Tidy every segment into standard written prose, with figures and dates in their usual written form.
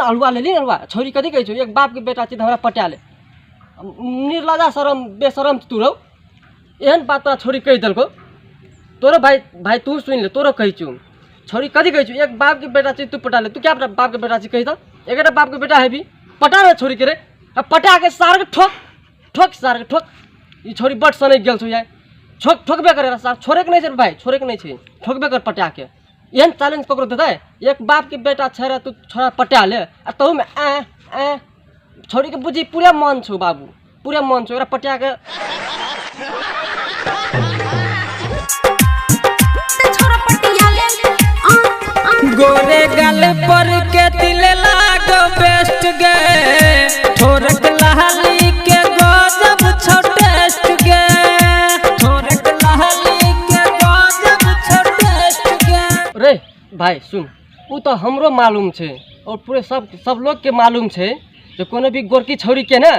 हलुआ ले ली हलुआ छोरी कथी कहै छौ एक बाप के बेटा छी हमरा पटा ले निर्लजा शरम बेशरम तू रहो एहन बात तोरा छोरी कह देलको तोरो भाई तू सुन ले तोरो कह छू छोरी कथी कह छू एक बाप के बेटा छी तू पटा ले तू क्या बाप के बेटा छी कही तो एक बाप के बेटा है भी पटा ना छोरी के रे अब पटा के सार के ठोक ठोक सार के ठोक ये छोरी बट सने गेल छौ यार ठोकबे करे सार छोरे के नहीं छे भाई छोरे के नहीं छे ठोकबे कर पटा के एहन चैलेंज ककरो देता है एक बाप के बेटा छे तू छोरा पटा ले आ तहु में ए छोरी के बुझी पूरा मन छौ बाबू पूरा मन छौ पटा के गोरे गाल पर के तिल लागो बेस्ट गे ठोरक लहली के गजब छो टेस्ट गे ठोरक लहली के गजब छो टेस्ट गे रे भाई सुन वो तो हमरो मालूम छे और पूरे सब लोग के मालूम छे जो कोनो भी गोरकी छोरी के ना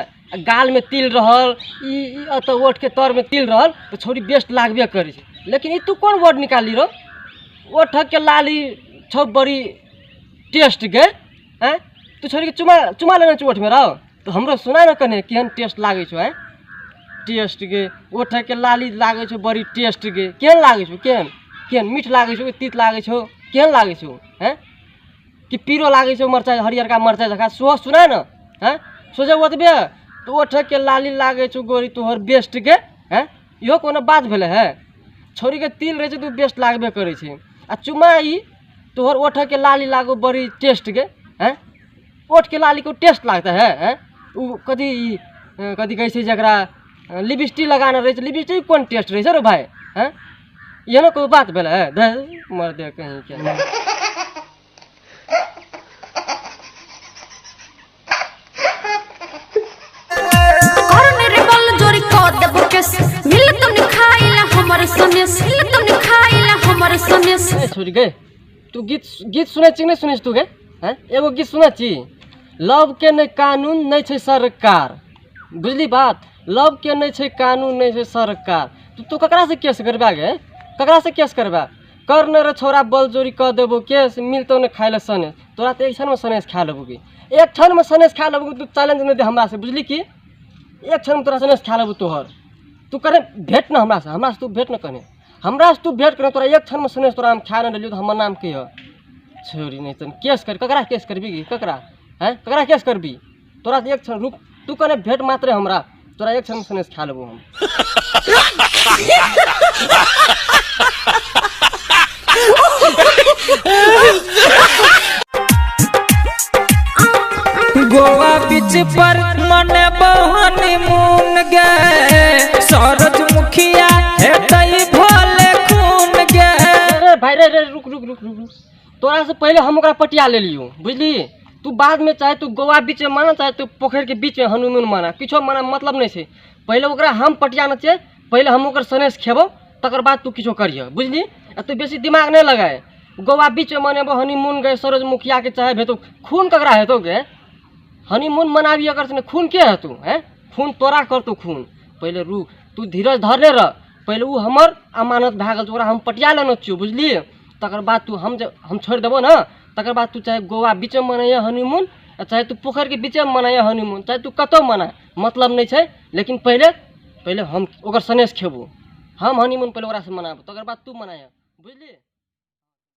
गाल में तिल रहल ई तो ओठ के तर में तिल रहल तो छोरी बेस्ट लागबे करे छे लेकिन ई तू कौन वर्ड निकाली रो ओठ के लाली छो बड़ी टेस्ट गे हैं तू छोरी के चुमा लेना ओठ में रहो तो हमरो सुना न कने केहन टेस्ट लागे छो हैं टेस्ट गे ओठ के लाली लागे छो बड़ी टेस्ट गे केहन लागे छो केहन मीठ लागे छो तीत लागे छो केहन लागे छो हैं कि पीरो लागे छो मरचाई हरियर का मरचाई जका सो सुना न हैं सोचे ओतबे तो ओठ के लाली लागे छो गोरी तोहर बेस्ट गे हैं इहो कोनो बात भेले है छोरी के तिल रहे छे तू बेस्ट लागबे करे छे आ चुमा ई तोहर ओठ के लाली लागो बड़ी टेस्ट गे हैं ओठ के लाली को टेस्ट लगता है हैं उ कदी कहे छे जकरा लिपस्टिक लगाना रहे छे लिपस्टिक कौन टेस्ट रहे छे रे भाई हैं ये ना कोई बात भेले है मर दे कहीं के छोरी गे तू गीत सुने छी नहीं सुने तू गे हैं एगो गीत सुने छी लव के नहीं कानून नहीं छे सरकार बुझली बात लव के नहीं छे कानून नहीं छे सरकार तू ककरा से केस करबा गे ककरा से केस करबा कर न रे छोरा बल जोरी कर देबो केस मिलतो न खाइले सने तोरा तो एक क्षण में सनेस खा लेबो की एक क्षण में सनेस खा लेबो तू चैलेंज नहीं दे हमरा से बुझली की एक क्षण में तोरा सनेस खा लेबो तोहर तू करे भेंट न हमरा से तू भेंट न कने हमरा से तू भेंट करे तोरा एक क्षण में सनेस तोरा हम खा न लियो तो हमर नाम के ह छोरी नहीं तन केस कर ककरा केस करबी की ककरा हैं ककरा केस करबी तोरा एक क्षण रुक तू कने भेंट मात्र हमरा तोरा एक क्षण में सनेस खा लेबो हम गोवा बीच पर मने बहनी मून गे सरज मुखिया है तई भोले खून गे अरे भाई रे रुक तोरा से पहले हम ओकरा पटिया ले लियो बुझली तू बाद में चाहे तू गोवा बीच में माना चाहे तू पोखर के बीच में हनुमान माना किछो माना मतलब नहीं छे पहले ओकरा हम पटिया न छे पहले हम ओकर सनेस खेबो तकर बाद तू किछो करियो बुझली आ तू बेसी दिमाग नहीं लगाए गोवा बीच में मनेबो हनीमून गए सरोज मुखिया के चाहे भेतो खून ककरा हेतो गे हनीमून मनाबी अगर से खून के है तू हैं खून तोरा कर तू खून पहले रुक तू धीरज धरने रह पहले वो हमर अमानत भए गेल ओकरा हम पटिया लेने छियो बुझली तकर बाद तू हम छोड़ देबो ना तकर बाद तू चाहे गोवा बीच में मनाइए हनीमून चाहे तू पोखर के बीच में मनाइए हनीमून चाहे तू कतो मना मतलब नहीं है लेकिन पहले हम ओकर सनेस खेबो हम हनीमून पहले ओकरा से मनाबो तकर बाद तू मनाइए बुझली।